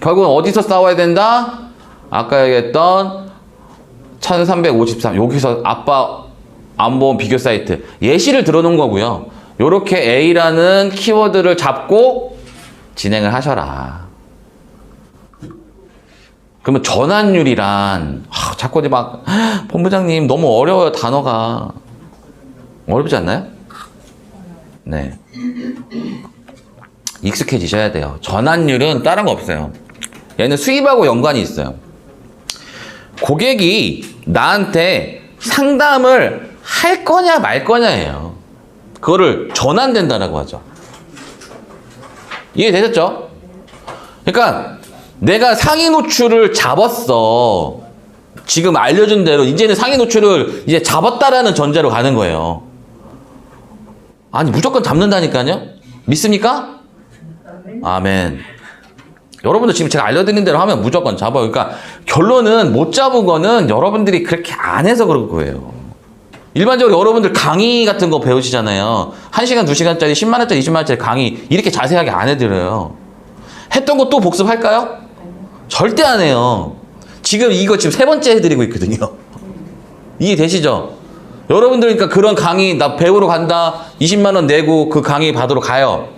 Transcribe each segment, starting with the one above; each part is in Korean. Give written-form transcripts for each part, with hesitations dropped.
결국은 어디서 싸워야 된다? 아까 얘기했던 1353 여기서 아빠 안보험 비교 사이트 예시를 들어놓은 거고요. 요렇게 A라는 키워드를 잡고 진행을 하셔라. 그러면 전환율이란 자꾸 막 본부장님 너무 어려워요. 단어가 어렵지 않나요? 네, 익숙해지셔야 돼요. 전환율은 다른 거 없어요. 얘는 수입하고 연관이 있어요. 고객이 나한테 상담을 할 거냐 말 거냐예요. 그거를 전환된다라고 하죠. 이해되셨죠? 그러니까 내가 상위 노출을 잡았어. 지금 알려준 대로 이제는 상위 노출을 이제 잡았다라는 전제로 가는 거예요. 아니 무조건 잡는다니까요. 믿습니까? 아멘. 여러분들 지금 제가 알려드린 대로 하면 무조건 잡아요. 그러니까 결론은 못 잡은 거는 여러분들이 그렇게 안 해서 그럴 거예요. 일반적으로 여러분들 강의 같은 거 배우시잖아요. 1시간, 2시간짜리, 10만원짜리, 20만원짜리 강의 이렇게 자세하게 안 해드려요. 했던 거 또 복습할까요? 절대 안 해요. 지금 이거 지금 3번째 해드리고 있거든요. 이해되시죠? 여러분들 그러니까 그런 강의 나 배우러 간다 20만원 내고 그 강의 받으러 가요.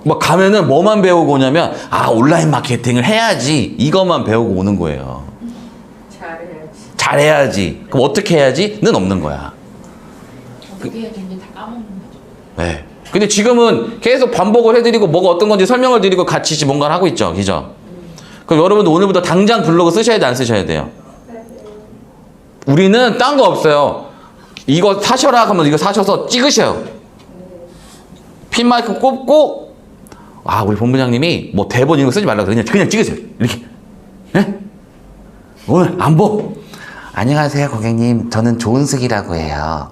뭐 가면은 뭐만 배우고 오냐면 온라인 마케팅을 해야지 이것만 배우고 오는 거예요. 잘해야지. 그럼 어떻게 해야지?는 없는 거야. 어떻게 해야 되는지 다 까먹는 거죠. 네. 근데 지금은 계속 반복을 해드리고 뭐가 어떤 건지 설명을 드리고 같이 뭔가를 하고 있죠. 그죠? 그럼 여러분들 오늘부터 당장 블로그 쓰셔야 돼, 안 쓰셔야 돼요? 우리는 딴 거 없어요. 이거 사셔라 하면 이거 사셔서 찍으셔요. 핀 마이크 꼽고 우리 본부장님이 뭐 대본 이런 거 쓰지 말라고 그냥 찍으세요. 이렇게. 네? 오늘 안보. 안녕하세요 고객님. 저는 조은숙이라고 해요.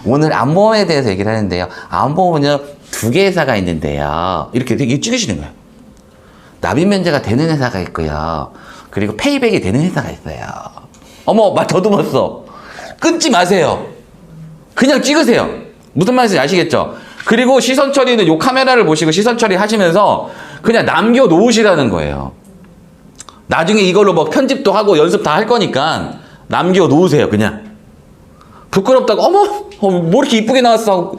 오늘 안보험에 대해서 얘기를 하는데요. 안보험은요 2개 회사가 있는데요. 이렇게 찍으시는 거예요. 납입 면제가 되는 회사가 있고요. 그리고 페이백이 되는 회사가 있어요. 어머, 말 더듬었어. 끊지 마세요. 그냥 찍으세요. 무슨 말인지 아시겠죠? 그리고 시선 처리는 요 카메라를 보시고 시선 처리 하시면서 그냥 남겨 놓으시라는 거예요. 나중에 이걸로 뭐 편집도 하고 연습 다 할 거니까 남겨 놓으세요, 그냥. 부끄럽다고, 어머, 뭐 이렇게 이쁘게 나왔어.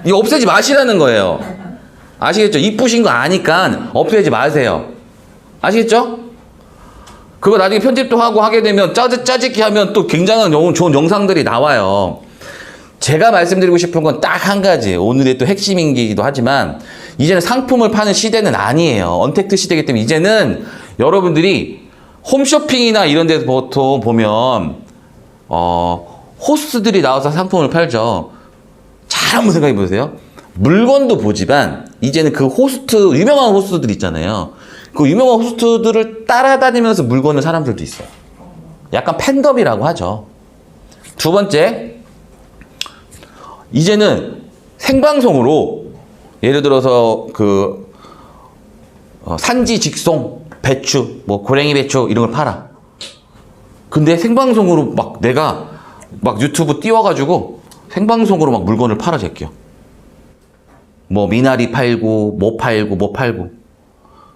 이거 없애지 마시라는 거예요. 아시겠죠? 이쁘신 거 아니까 없애지 마세요. 아시겠죠? 그거 나중에 편집도 하고 하게 되면 짜집기 하면 또 굉장한 좋은 영상들이 나와요. 제가 말씀드리고 싶은 건 딱 한 가지. 오늘의 또 핵심이기도 하지만 이제는 상품을 파는 시대는 아니에요. 언택트 시대이기 때문에 이제는 여러분들이 홈쇼핑이나 이런 데서 보통 보면 호스트들이 나와서 상품을 팔죠. 잘 한번 생각해 보세요. 물건도 보지만 이제는 그 호스트, 유명한 호스트들 있잖아요. 그 유명한 호스트들을 따라다니면서 물건을 사람들도 있어요. 약간 팬덤이라고 하죠. 두 번째, 이제는 생방송으로 예를 들어서 산지 직송 배추, 뭐 고랭이 배추 이런 걸 팔아. 근데 생방송으로 막 내가 막 유튜브 띄워가지고 생방송으로 막 물건을 팔아 제껴. 뭐 미나리 팔고 뭐 팔고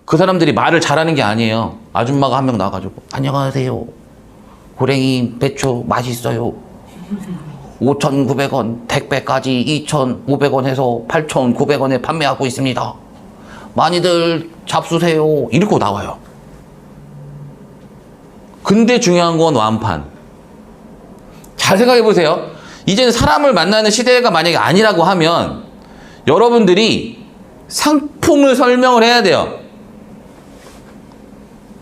그 사람들이 말을 잘하는 게 아니에요. 아줌마가 한 명 나와가지고 안녕하세요. 고랭이 배추 맛있어요. 5,900원 택배까지 2,500원 해서 8,900원에 판매하고 있습니다. 많이들 잡수세요. 이러고 나와요. 근데 중요한 건 완판. 잘 생각해 보세요. 이제는 사람을 만나는 시대가 만약에 아니라고 하면 여러분들이 상품을 설명을 해야 돼요.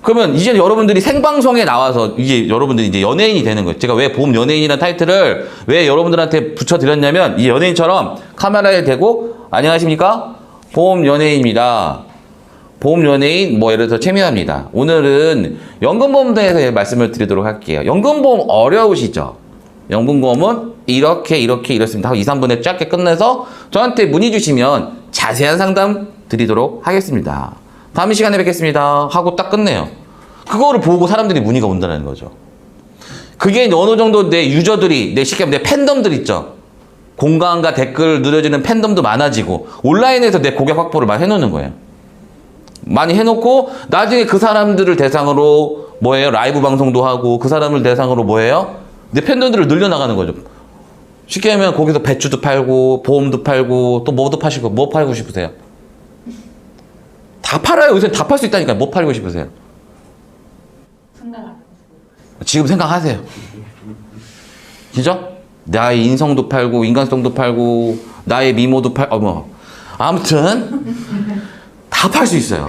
그러면 이제 여러분들이 생방송에 나와서 이게 여러분들이 이제 연예인이 되는 거예요. 제가 왜 보험 연예인이라는 타이틀을 왜 여러분들한테 붙여드렸냐면 이 연예인처럼 카메라에 대고 안녕하십니까? 보험 연예인입니다. 보험 연예인 뭐 예를 들어서 최미화입니다. 오늘은 연금보험에 대해서 말씀을 드리도록 할게요. 연금보험 어려우시죠? 연금보험은 이렇습니다 하고 2, 3분에 짧게 끝내서 저한테 문의 주시면 자세한 상담 드리도록 하겠습니다. 다음 시간에 뵙겠습니다 하고 딱 끝내요. 그거를 보고 사람들이 문의가 온다는 거죠. 그게 어느 정도 내 유저들이, 쉽게 말하면 내 팬덤들 있죠. 공감과 댓글 누려주는 팬덤도 많아지고 온라인에서 내 고객 확보를 많이 해놓는 거예요. 많이 해놓고 나중에 그 사람들을 대상으로 뭐예요? 라이브 방송도 하고 그 사람을 대상으로 뭐예요? 내 팬들을 늘려나가는 거죠. 쉽게 하면 거기서 배추도 팔고 보험도 팔고 또 뭐도 파시고 뭐 팔고 싶으세요? 다 팔아요. 요새 다 팔 수 있다니까. 뭐 팔고 싶으세요? 생각 안 해봤어요. 지금 생각하세요. 그죠? 나의 인성도 팔고 인간성도 팔고 나의 미모도 아무튼 다 팔 수 있어요.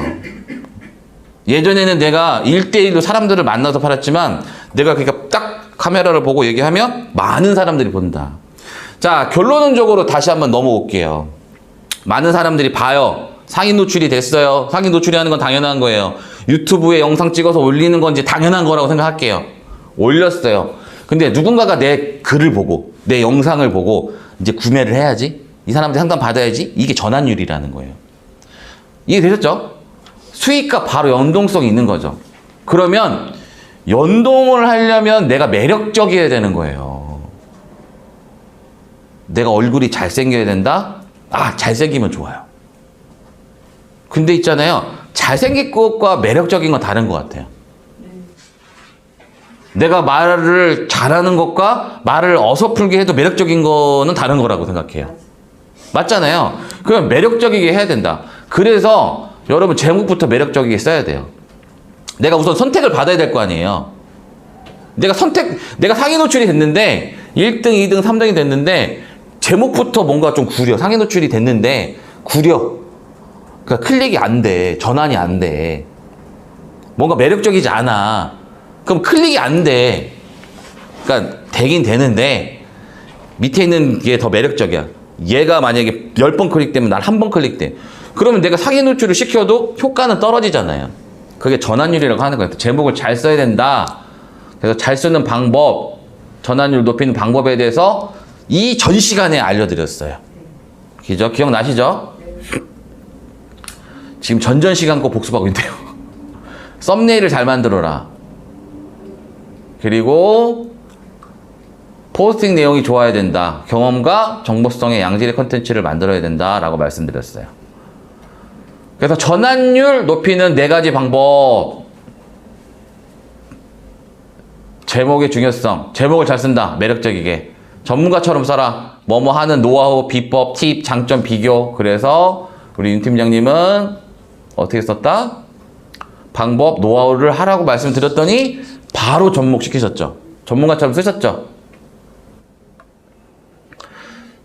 예전에는 내가 1대1로 사람들을 만나서 팔았지만 내가 그러니까 딱 카메라를 보고 얘기하면 많은 사람들이 본다. 자, 결론적으로 다시 한번 넘어올게요. 많은 사람들이 봐요. 상위 노출이 됐어요. 상위 노출이 하는 건 당연한 거예요. 유튜브에 영상 찍어서 올리는 건 이제 당연한 거라고 생각할게요. 올렸어요. 근데 누군가가 내 글을 보고 내 영상을 보고 이제 구매를 해야지. 이 사람한테 상담 받아야지. 이게 전환율이라는 거예요. 이해되셨죠? 수익과 바로 연동성이 있는 거죠. 그러면 연동을 하려면 내가 매력적이어야 되는 거예요. 내가 얼굴이 잘생겨야 된다? 아, 잘생기면 좋아요. 근데 있잖아요. 잘생긴 것과 매력적인 건 다른 것 같아요. 내가 말을 잘하는 것과 말을 어설프게 해도 매력적인 거는 다른 거라고 생각해요. 맞잖아요. 그럼 매력적이게 해야 된다. 그래서 여러분 제목부터 매력적이게 써야 돼요. 내가 우선 선택을 받아야 될 거 아니에요. 내가 상위 노출이 됐는데 1등, 2등, 3등이 됐는데 제목부터 뭔가 좀 구려. 상위 노출이 됐는데 구려. 그러니까 클릭이 안 돼. 전환이 안 돼. 뭔가 매력적이지 않아. 그럼 클릭이 안 돼. 그러니까 되긴 되는데 밑에 있는 게 더 매력적이야. 얘가 만약에 10번 클릭되면 난 한 번 클릭돼. 그러면 내가 상위 노출을 시켜도 효과는 떨어지잖아요. 그게 전환율이라고 하는 거예요. 제목을 잘 써야 된다. 그래서 잘 쓰는 방법, 전환율 높이는 방법에 대해서 이 전 시간에 알려드렸어요. 그죠? 기억나시죠? 지금 전전 시간 거 복습하고 있네요. 썸네일을 잘 만들어라. 그리고 포스팅 내용이 좋아야 된다. 경험과 정보성의 양질의 컨텐츠를 만들어야 된다라고 말씀드렸어요. 그래서 전환율 높이는 4가지 방법. 제목의 중요성. 제목을 잘 쓴다. 매력적이게. 전문가처럼 써라. 뭐뭐 하는 노하우, 비법, 팁, 장점, 비교. 그래서 우리 윤 팀장님은 어떻게 썼다? 방법, 노하우를 하라고 말씀드렸더니 바로 접목시키셨죠. 전문가처럼 쓰셨죠.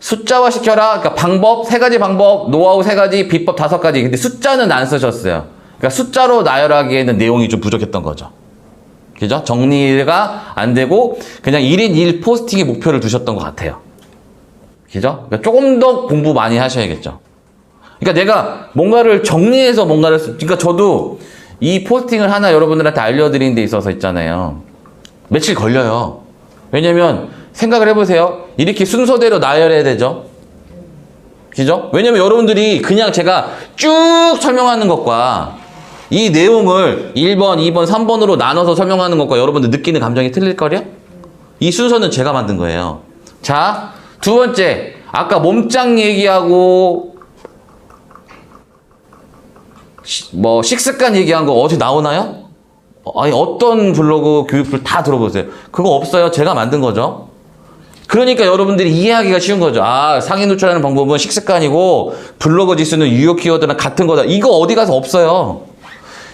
숫자화 시켜라. 그러니까 방법 3가지 방법, 노하우 3가지, 비법 5가지. 근데 숫자는 안 쓰셨어요. 그러니까 숫자로 나열하기에는 내용이 좀 부족했던 거죠. 그죠? 정리가 안 되고 그냥 1인 1 포스팅의 목표를 두셨던 것 같아요. 그죠? 그러니까 조금 더 공부 많이 하셔야겠죠. 그러니까 내가 뭔가를 정리해서 그러니까 저도 이 포스팅을 하나 여러분들한테 알려드리는 데 있어서 있잖아요. 며칠 걸려요. 왜냐면 생각을 해보세요. 이렇게 순서대로 나열해야 되죠. 그죠? 왜냐면 여러분들이 그냥 제가 쭉 설명하는 것과 이 내용을 1번, 2번, 3번으로 나눠서 설명하는 것과 여러분들 느끼는 감정이 틀릴걸요? 이 순서는 제가 만든 거예요. 자, 2번째. 아까 몸짱 얘기하고 식습관 얘기한 거 어디 나오나요? 아니, 어떤 블로그 교육들 다 들어보세요. 그거 없어요. 제가 만든 거죠. 그러니까 여러분들이 이해하기가 쉬운 거죠. 아, 상위 노출하는 방법은 식습관이고 블로그 지수는 유효 키워드랑 같은 거다. 이거 어디 가서 없어요.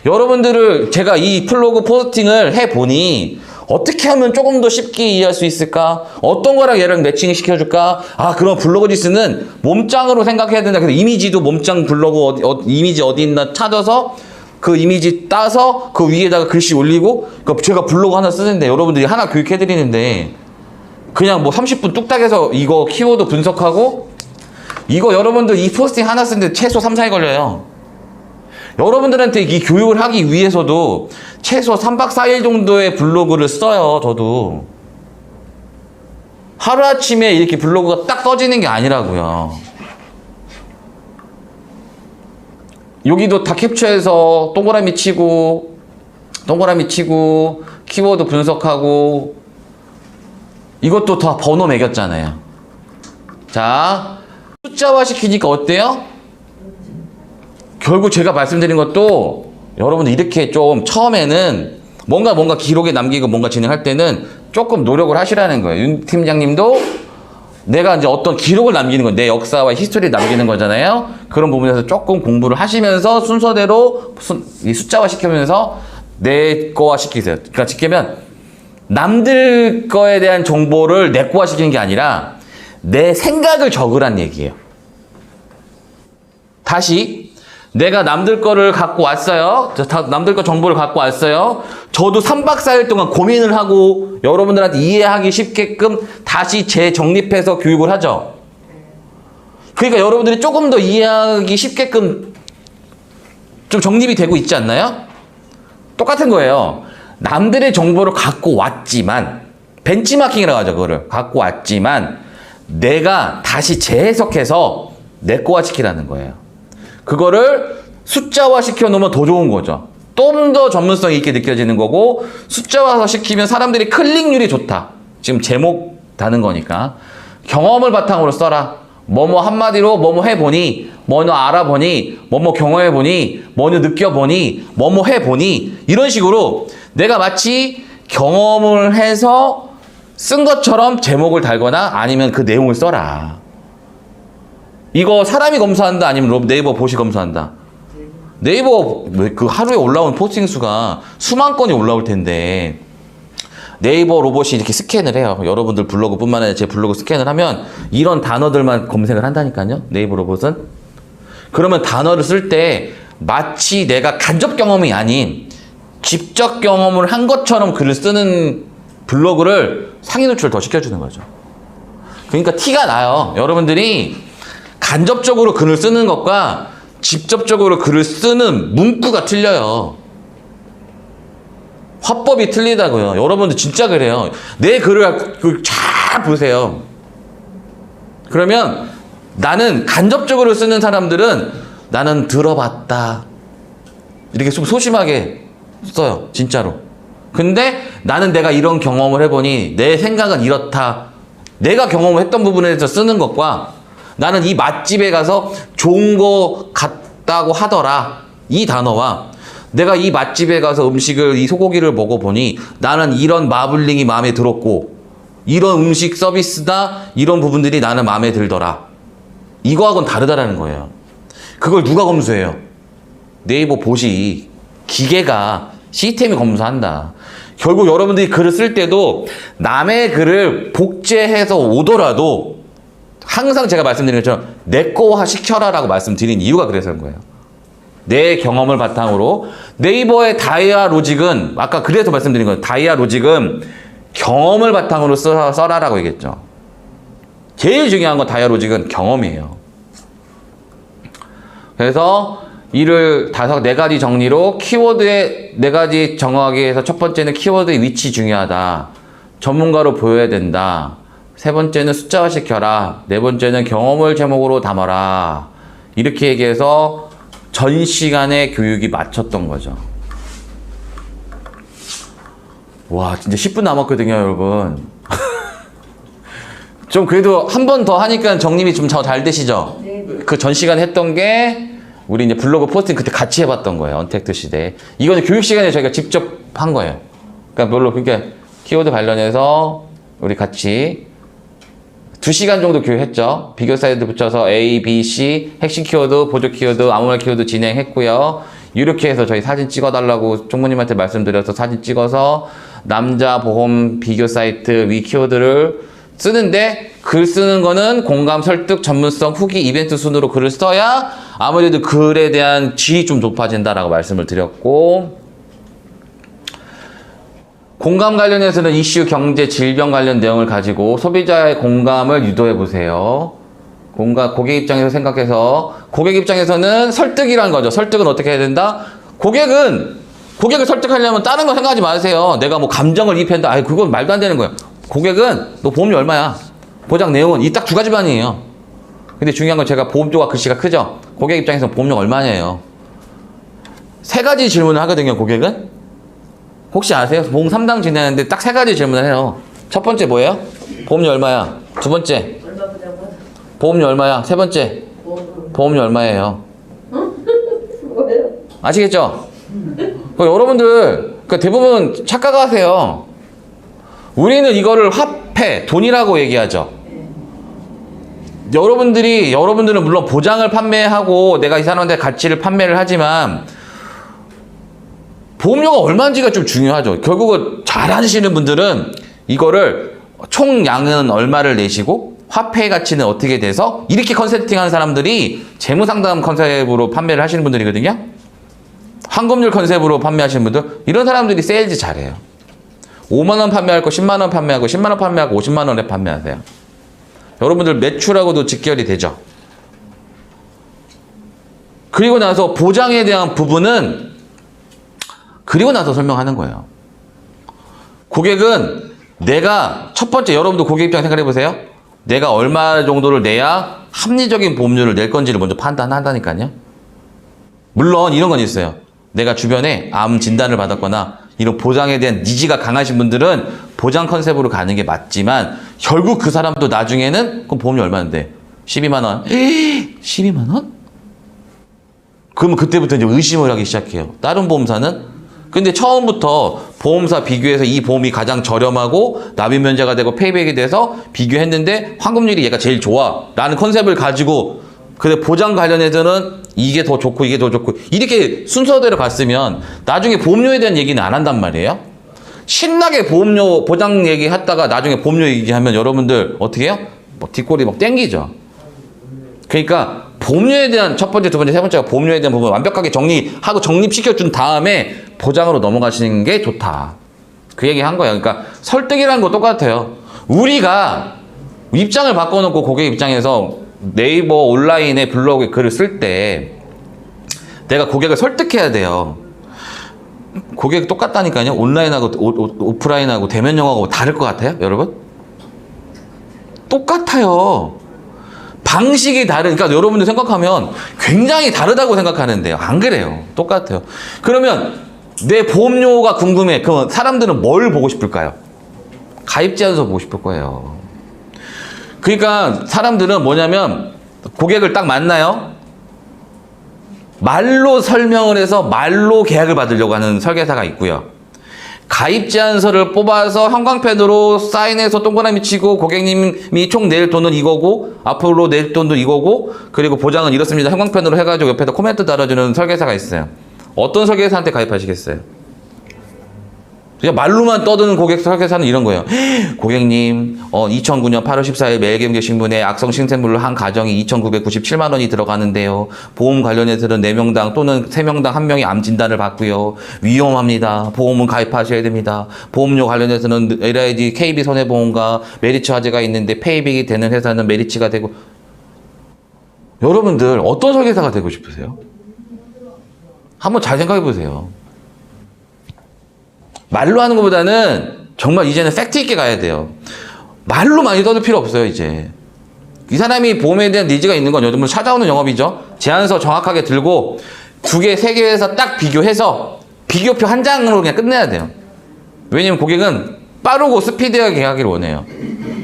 여러분들을 제가 이 블로그 포스팅을 해보니 어떻게 하면 조금 더 쉽게 이해할 수 있을까? 어떤 거랑 얘랑 매칭 시켜줄까? 아, 그럼 블로그 지수는 몸짱으로 생각해야 된다. 그래서 이미지도 몸짱 블로그 이미지 어디 있나 찾아서 그 이미지 따서 그 위에다가 글씨 올리고, 그러니까 제가 블로그 하나 쓰는데 여러분들이 하나 교육해드리는데 그냥 뭐 30분 뚝딱 해서 이거 키워드 분석하고 이거 여러분들 이 포스팅 하나 쓰는데 최소 3, 4일 걸려요. 여러분들한테 이 교육을 하기 위해서도 최소 3박 4일 정도의 블로그를 써요. 저도 하루아침에 이렇게 블로그가 딱 떠지는 게 아니라고요. 여기도 다 캡처해서 동그라미 치고 키워드 분석하고 이것도 다 번호 매겼잖아요. 자, 숫자화 시키니까 어때요? 결국 제가 말씀드린 것도 여러분들 이렇게 좀 처음에는 뭔가 기록에 남기고 뭔가 진행할 때는 조금 노력을 하시라는 거예요. 윤 팀장님도 내가 이제 어떤 기록을 남기는 거, 내 역사와 히스토리를 남기는 거잖아요. 그런 부분에서 조금 공부를 하시면서 순서대로 이 숫자화 시키면서 내 거화 시키세요. 그러니까 시키면 남들 거에 대한 정보를 내 거화 시키는 게 아니라 내 생각을 적으란 얘기예요. 다시 내가 남들 거를 갖고 왔어요. 남들 거 정보를 갖고 왔어요. 저도 3박 4일 동안 고민을 하고 여러분들한테 이해하기 쉽게끔 다시 재정립해서 교육을 하죠. 그러니까 여러분들이 조금 더 이해하기 쉽게끔 좀 정립이 되고 있지 않나요? 똑같은 거예요. 남들의 정보를 갖고 왔지만, 벤치마킹이라고 하죠. 그거를 갖고 왔지만 내가 다시 재해석해서 내 거화 시키라는 거예요. 그거를 숫자화 시켜놓으면 더 좋은 거죠. 좀 더 전문성 있게 느껴지는 거고, 숫자화 시키면 사람들이 클릭률이 좋다. 지금 제목 다는 거니까. 경험을 바탕으로 써라. 뭐뭐 한마디로 뭐뭐 해보니, 뭐뭐 알아보니, 뭐뭐 경험해보니, 뭐뭐 느껴보니, 뭐뭐 해보니, 이런 식으로 내가 마치 경험을 해서 쓴 것처럼 제목을 달거나 아니면 그 내용을 써라. 이거 사람이 검사한다 아니면 네이버 봇이 검사한다? 네이버 그 하루에 올라온 포스팅 수가 수만 건이 올라올 텐데 네이버 로봇이 이렇게 스캔을 해요. 여러분들 블로그뿐만 아니라 제 블로그 스캔을 하면 이런 단어들만 검색을 한다니까요. 네이버 로봇은. 그러면 단어를 쓸 때 마치 내가 간접 경험이 아닌 직접 경험을 한 것처럼 글을 쓰는 블로그를 상위 노출을 더 시켜주는 거죠. 그러니까 티가 나요. 여러분들이 간접적으로 글을 쓰는 것과 직접적으로 글을 쓰는 문구가 틀려요. 화법이 틀리다고요. 여러분들 진짜 그래요. 내 글을 잘 보세요. 그러면 나는 간접적으로 쓰는 사람들은 나는 들어봤다. 이렇게 좀 소심하게 써요. 진짜로. 근데 나는 내가 이런 경험을 해보니 내 생각은 이렇다. 내가 경험을 했던 부분에 대해서 쓰는 것과 나는 이 맛집에 가서 좋은 거 같다고 하더라. 이 단어와 내가 이 맛집에 가서 음식을, 이 소고기를 먹어보니 나는 이런 마블링이 마음에 들었고 이런 음식 서비스나 이런 부분들이 나는 마음에 들더라. 이거하고는 다르다라는 거예요. 그걸 누가 검수해요? 네이버 봇이, 기계가, 시스템이 검수한다. 결국 여러분들이 글을 쓸 때도 남의 글을 복제해서 오더라도 항상 제가 말씀드린 것처럼 내 거화 시켜라라고 말씀드린 이유가 그래서 그런 거예요. 내 경험을 바탕으로. 네이버의 다이아 로직은 아까 그래서 말씀드린 거예요. 다이아 로직은 경험을 바탕으로 써라라고 얘기했죠. 제일 중요한 건 다이아 로직은 경험이에요. 그래서 이를 네 가지 정리로 키워드의 네 가지 정하기 위해서 첫 번째는 키워드의 위치 중요하다. 전문가로 보여야 된다. 세 번째는 숫자화 시켜라. 네 번째는 경험을 제목으로 담아라. 이렇게 얘기해서 전 시간에 교육이 마쳤던 거죠. 와, 진짜 10분 남았거든요, 여러분. 좀 그래도 한 번 더 하니까 정립이 좀 잘 되시죠? 네. 그 전 시간에 했던 게 우리 이제 블로그 포스팅 그때 같이 해봤던 거예요. 언택트 시대. 이거는 교육 시간에 저희가 직접 한 거예요. 그러니까 키워드 관련해서 우리 같이 2시간 정도 교육했죠. 비교 사이드 붙여서 A, B, C, 핵심 키워드, 보조 키워드, 아무 말 키워드 진행했고요. 이렇게 해서 저희 사진 찍어달라고 총무님한테 말씀드려서 사진 찍어서 남자 보험 비교 사이트 위 키워드를 쓰는데, 글 쓰는 거는 공감, 설득, 전문성, 후기, 이벤트 순으로 글을 써야 아무래도 글에 대한 질이 좀 높아진다라고 말씀을 드렸고, 공감 관련해서는 이슈, 경제, 질병 관련 내용을 가지고 소비자의 공감을 유도해 보세요. 고객 입장에서 생각해서, 고객 입장에서는 설득이라는 거죠. 설득은 어떻게 해야 된다? 고객을 설득하려면 다른 거 생각하지 마세요. 내가 뭐 감정을 이입한다. 아이, 그건 말도 안 되는 거예요. 고객은 너 보험료 얼마야? 보장 내용은 이 딱 두 가지만이에요. 근데 중요한 건 제가 보험료가 글씨가 크죠? 고객 입장에서 보험료 얼마냐예요. 세 가지 질문을 하거든요, 고객은. 혹시 아세요? 보험 3당 진행하는데 딱 세 가지 질문을 해요. 첫 번째 뭐예요? 보험료 얼마야? 두 번째, 보험료 얼마야? 세 번째, 보험료 얼마예요? 아시겠죠? 여러분들 대부분 착각하세요. 우리는 이거를 화폐, 돈이라고 얘기하죠. 여러분들은 물론 보장을 판매하고 내가 이 사람한테 가치를 판매를 하지만 보험료가 얼마인지가 좀 중요하죠. 결국은 잘 하시는 분들은 이거를 총량은 얼마를 내시고 화폐 가치는 어떻게 돼서 이렇게 컨설팅하는 사람들이 재무상담 컨셉으로 판매를 하시는 분들이거든요. 환급률 컨셉으로 판매하시는 분들, 이런 사람들이 세일즈 잘해요. 5만 원 판매할 거 10만 원 판매하고 10만 원 판매하고 50만 원에 판매하세요. 여러분들 매출하고도 직결이 되죠. 그리고 나서 보장에 대한 부분은 그리고 나서 설명하는 거예요. 고객은 내가 첫 번째, 여러분도 고객 입장 생각해 보세요. 내가 얼마 정도를 내야 합리적인 보험료를 낼 건지를 먼저 판단한다니까요. 물론 이런 건 있어요. 내가 주변에 암 진단을 받았거나 이런 보장에 대한 니즈가 강하신 분들은 보장 컨셉으로 가는 게 맞지만 결국 그 사람도 나중에는 그럼 보험료 얼마인데? 12만 원? 12만 원? 그러면 그때부터 이제 의심을 하기 시작해요. 다른 보험사는? 근데 처음부터 보험사 비교해서 이 보험이 가장 저렴하고 납입 면제가 되고 페이백이 돼서 비교했는데 환급률이 얘가 제일 좋아 라는 컨셉을 가지고 근데 보장 관련해서는 이게 더 좋고 이게 더 좋고 이렇게 순서대로 갔으면 나중에 보험료에 대한 얘기는 안 한단 말이에요. 신나게 보험료 보장 얘기했다가 나중에 보험료 얘기하면 여러분들 어떻게 해요? 뭐 뒷골이 막 땡기죠. 그러니까 보험료에 대한 첫 번째, 두 번째, 세 번째가 보험료에 대한 부분 완벽하게 정리하고 정립시켜준 다음에 보장으로 넘어가시는 게 좋다. 그 얘기 한 거예요. 그러니까 설득이라는 거 똑같아요. 우리가 입장을 바꿔놓고 고객 입장에서 네이버 온라인에 블로그에 글을 쓸 때 내가 고객을 설득해야 돼요. 고객이 똑같다니까요. 온라인하고 오프라인하고 대면 영어하고 다를 것 같아요, 여러분? 똑같아요. 방식이 다르니까 여러분들 생각하면 굉장히 다르다고 생각하는데요. 안 그래요. 똑같아요. 그러면 내 보험료가 궁금해. 그럼 사람들은 뭘 보고 싶을까요? 가입 제한서 보고 싶을 거예요. 그러니까 사람들은 뭐냐면 고객을 딱 만나요. 말로 설명을 해서 말로 계약을 받으려고 하는 설계사가 있고요. 가입 제한서를 뽑아서 형광펜으로 사인해서 동그라미 치고 고객님이 총 낼 돈은 이거고 앞으로 낼 돈도 이거고 그리고 보장은 이렇습니다. 형광펜으로 해가지고 옆에다 코멘트 달아주는 설계사가 있어요. 어떤 설계사한테 가입하시겠어요? 그냥 말로만 떠드는 고객 설계사는 이런 거예요. 고객님, 2009년 8월 14일 매일경제신문에 악성 신생물로 한 가정이 2,997만 원이 들어가는데요. 보험 관련해서는 4명당 또는 3명당 1명이 암 진단을 받고요. 위험합니다. 보험은 가입하셔야 됩니다. 보험료 관련해서는 LIG, KB손해보험과 메리츠 화재가 있는데 페이백이 되는 회사는 메리츠가 되고. 여러분들 어떤 설계사가 되고 싶으세요? 한번 잘 생각해 보세요. 말로 하는 것보다는 정말 이제는 팩트 있게 가야 돼요. 말로 많이 떠들 필요 없어요, 이제. 이 사람이 보험에 대한 니즈가 있는 건 요즘은 찾아오는 영업이죠. 제안서 정확하게 들고 2개, 3개 회사 딱 비교해서 비교표 한 장으로 그냥 끝내야 돼요. 왜냐면 고객은 빠르고 스피디하게 계약하기를 원해요.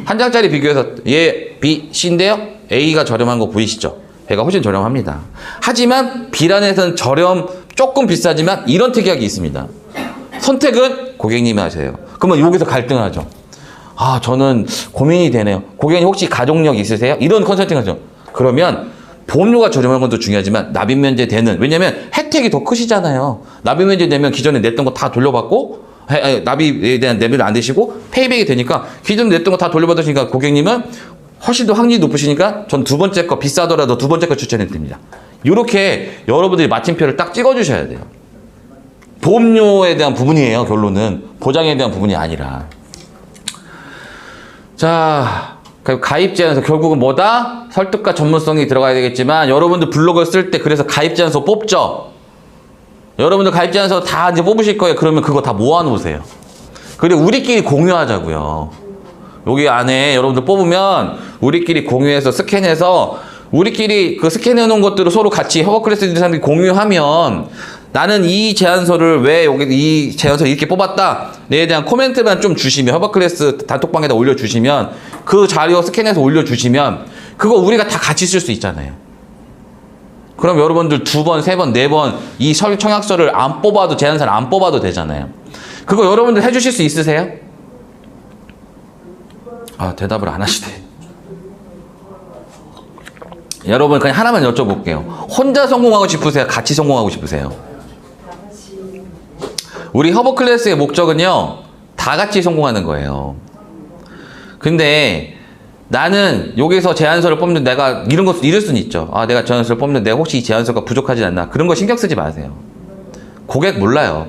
한 장짜리 비교해서 얘 B, C인데요. A가 저렴한 거 보이시죠? A가 훨씬 저렴합니다. 하지만 B란에서는 조금 비싸지만 이런 특약이 있습니다. 선택은 고객님이 하세요. 그러면 여기서 갈등을 하죠. 아, 저는 고민이 되네요. 고객님 혹시 가족력 있으세요? 이런 컨설팅 하죠. 그러면 보험료가 저렴한 것도 중요하지만 납입 면제 되는, 왜냐면 혜택이 더 크시잖아요. 납입 면제 되면 기존에 냈던 거 다 돌려받고 납입에 대한 내비를 안 되시고 페이백이 되니까 기존에 냈던 거 다 돌려받으시니까 고객님은 훨씬 더 확률이 높으시니까 전 두 번째 거 비싸더라도 두 번째 거 추천해 드립니다. 이렇게 여러분들이 마침표를 딱 찍어주셔야 돼요. 보험료에 대한 부분이에요, 결론은. 보장에 대한 부분이 아니라. 자, 가입 제한서 결국은 뭐다? 설득과 전문성이 들어가야 되겠지만 여러분들 블로그를 쓸 때 그래서 가입 제한서 뽑죠? 여러분들 가입 제한서 다 이제 뽑으실 거예요. 그러면 그거 다 모아놓으세요. 그리고 우리끼리 공유하자고요. 여기 안에 여러분들 뽑으면 우리끼리 공유해서 스캔해서 우리끼리 그 스캔해 놓은 것들을 서로 같이 허버클래스 사람들이 공유하면 나는 이 제안서를 왜 여기 이 제안서를 이렇게 뽑았다에 대한 코멘트만 좀 주시면 허버클래스 단톡방에다 올려주시면 그 자료 스캔해서 올려주시면 그거 우리가 다 같이 쓸 수 있잖아요. 그럼 여러분들 2번, 3번, 4번 이 청약서를 안 뽑아도, 제안서를 안 뽑아도 되잖아요. 그거 여러분들 해주실 수 있으세요? 아, 대답을 안 하시네. 여러분 그냥 하나만 여쭤볼게요. 혼자 성공하고 싶으세요? 같이 성공하고 싶으세요? 우리 허브 클래스의 목적은요, 다 같이 성공하는 거예요. 근데 나는 여기서 제안서를 뽑는, 내가 이런 거 이럴 수는 있죠. 아, 내가 제안서를 뽑는데 혹시 이 제안서가 부족하지 않나? 그런 거 신경 쓰지 마세요. 고객 몰라요.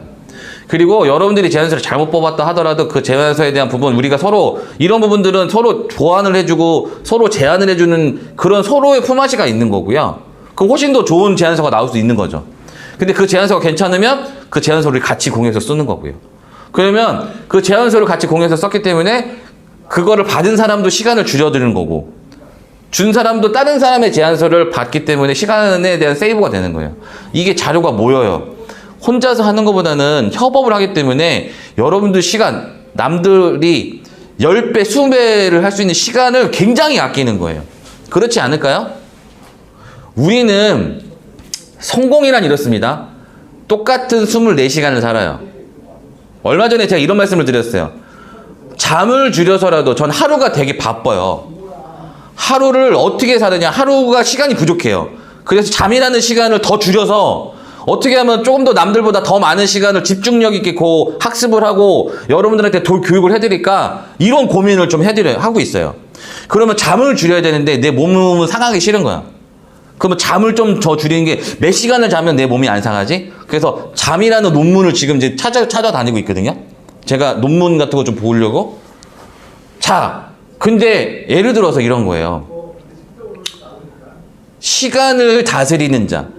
그리고 여러분들이 제안서를 잘못 뽑았다 하더라도 그 제안서에 대한 부분, 우리가 서로 이런 부분들은 서로 보완을 해주고 서로 제안을 해주는 그런 서로의 품앗이가 있는 거고요. 그럼 훨씬 더 좋은 제안서가 나올 수 있는 거죠. 근데 그 제안서가 괜찮으면 그 제안서를 같이 공유해서 쓰는 거고요. 그러면 그 제안서를 같이 공유해서 썼기 때문에 그거를 받은 사람도 시간을 줄여드리는 거고, 준 사람도 다른 사람의 제안서를 받기 때문에 시간에 대한 세이브가 되는 거예요. 이게 자료가 모여요. 혼자서 하는 것보다는 협업을 하기 때문에 여러분들 시간, 남들이 10배, 20배를 할 수 있는 시간을 굉장히 아끼는 거예요. 그렇지 않을까요? 우리는 성공이란 이렇습니다. 똑같은 24시간을 살아요. 얼마 전에 제가 이런 말씀을 드렸어요. 잠을 줄여서라도 전 하루가 되게 바빠요. 하루를 어떻게 사느냐, 하루가 시간이 부족해요. 그래서 잠이라는 시간을 더 줄여서 어떻게 하면 조금 더 남들보다 더 많은 시간을 집중력 있게 학습을 하고 여러분들한테 교육을 해드릴까, 이런 고민을 좀 하고 있어요. 그러면 잠을 줄여야 되는데 내 몸은 상하기 싫은 거야. 그러면 잠을 좀 더 줄이는 게, 몇 시간을 자면 내 몸이 안 상하지? 그래서 잠이라는 논문을 지금 이제 찾아다니고 있거든요. 제가 논문 같은 거 좀 보려고. 자, 근데 예를 들어서 이런 거예요. 시간을 다스리는 자,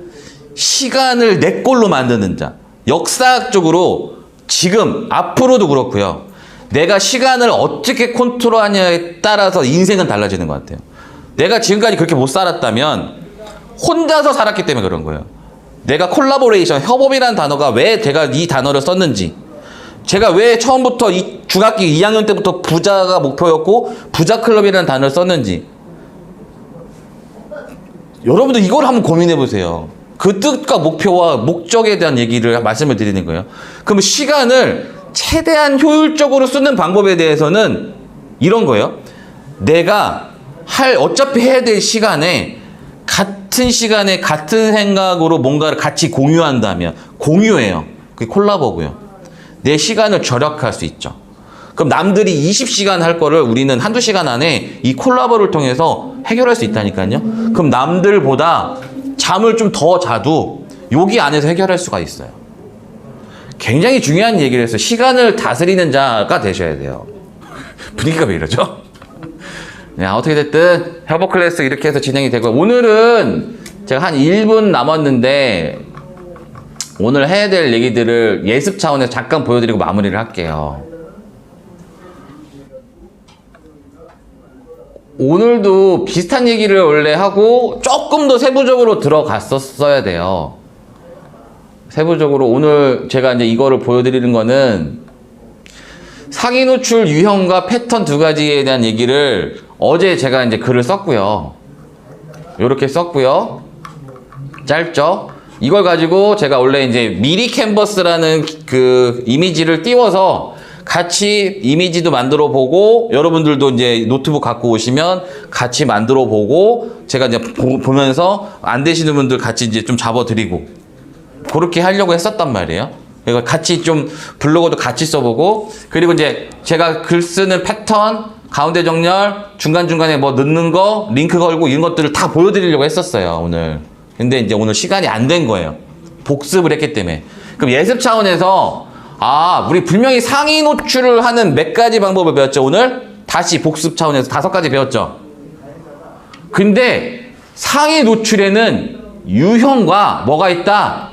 시간을 내 걸로 만드는 자. 역사학적으로 지금 앞으로도 그렇고요. 내가 시간을 어떻게 컨트롤하냐에 따라서 인생은 달라지는 것 같아요. 내가 지금까지 그렇게 못 살았다면 혼자서 살았기 때문에 그런 거예요. 내가 콜라보레이션, 협업이라는 단어가 왜 제가 이 단어를 썼는지, 제가 왜 처음부터 중학기 2학년 때부터 부자가 목표였고 부자 클럽이라는 단어를 썼는지, 여러분들 이걸 한번 고민해 보세요. 그 뜻과 목표와 목적에 대한 얘기를 말씀을 드리는 거예요. 그럼 시간을 최대한 효율적으로 쓰는 방법에 대해서는 이런 거예요. 내가 어차피 해야 될 시간에 같은 시간에 같은 생각으로 뭔가를 같이 공유한다면, 공유해요. 그게 콜라보고요. 내 시간을 절약할 수 있죠. 그럼 남들이 20시간 할 거를 우리는 한두 시간 안에 이 콜라보를 통해서 해결할 수 있다니까요. 그럼 남들보다 잠을 좀 더 자도 여기 안에서 해결할 수가 있어요. 굉장히 중요한 얘기를 해서 시간을 다스리는 자가 되셔야 돼요. 분위기가 왜 이러죠? 네, 어떻게 됐든 협업 클래스 이렇게 해서 진행이 되고, 오늘은 제가 한 1분 남았는데 오늘 해야 될 얘기들을 예습 차원에서 잠깐 보여드리고 마무리를 할게요. 오늘도 비슷한 얘기를 원래 하고 조금 더 세부적으로 들어갔었어야 돼요. 세부적으로 오늘 제가 이제 이거를 보여드리는 거는 상위 노출 유형과 패턴 두 가지에 대한 얘기를 어제 제가 이제 글을 썼고요. 요렇게 썼고요. 짧죠? 이걸 가지고 제가 원래 이제 미리 캔버스라는 그 이미지를 띄워서 같이 이미지도 만들어 보고, 여러분들도 이제 노트북 갖고 오시면 같이 만들어 보고, 제가 이제 보면서 안 되시는 분들 같이 이제 좀 잡아드리고, 그렇게 하려고 했었단 말이에요. 그리고 같이 좀 블로그도 같이 써보고, 그리고 이제 제가 글 쓰는 패턴, 가운데 정렬, 중간중간에 뭐 넣는 거, 링크 걸고 이런 것들을 다 보여드리려고 했었어요, 오늘. 근데 이제 오늘 시간이 안 된 거예요. 복습을 했기 때문에. 그럼 예습 차원에서, 우리 분명히 상위 노출을 하는 몇 가지 방법을 배웠죠, 오늘? 다시 복습 차원에서 5가지 배웠죠. 근데 상위 노출에는 유형과 뭐가 있다?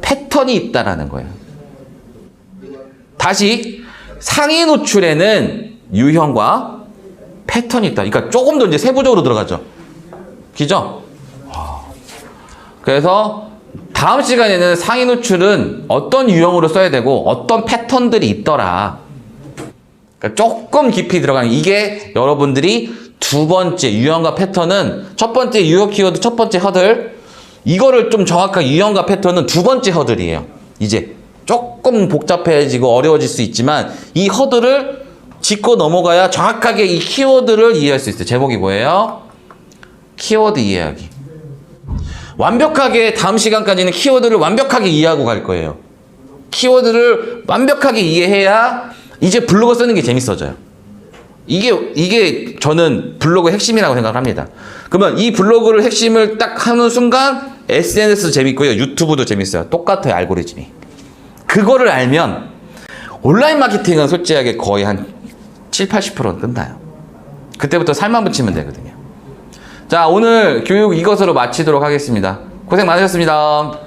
패턴이 있다라는 거예요. 다시, 상위 노출에는 유형과 패턴이 있다. 그러니까 조금 더 이제 세부적으로 들어가죠. 그죠? 그래서 다음 시간에는 상위 노출은 어떤 유형으로 써야 되고 어떤 패턴들이 있더라. 그러니까 조금 깊이 들어가는, 이게 여러분들이 두 번째 유형과 패턴은, 첫 번째 유형 키워드, 첫 번째 허들, 이거를 좀 정확한 유형과 패턴은 두 번째 허들이에요. 이제 조금 복잡해지고 어려워질 수 있지만 이 허들을 짚고 넘어가야 정확하게 이 키워드를 이해할 수 있어요. 제목이 뭐예요? 키워드 이해하기. 완벽하게 다음 시간까지는 키워드를 완벽하게 이해하고 갈 거예요. 키워드를 완벽하게 이해해야 이제 블로그 쓰는 게 재밌어져요. 이게 저는 블로그의 핵심이라고 생각합니다. 그러면 이 블로그를 핵심을 딱 하는 순간 SNS도 재밌고요. 유튜브도 재밌어요. 똑같아요. 알고리즘이. 그거를 알면 온라인 마케팅은 솔직하게 거의 한 7, 80%는 끝나요. 그때부터 살만 붙이면 되거든요. 자, 오늘 교육 이것으로 마치도록 하겠습니다. 고생 많으셨습니다.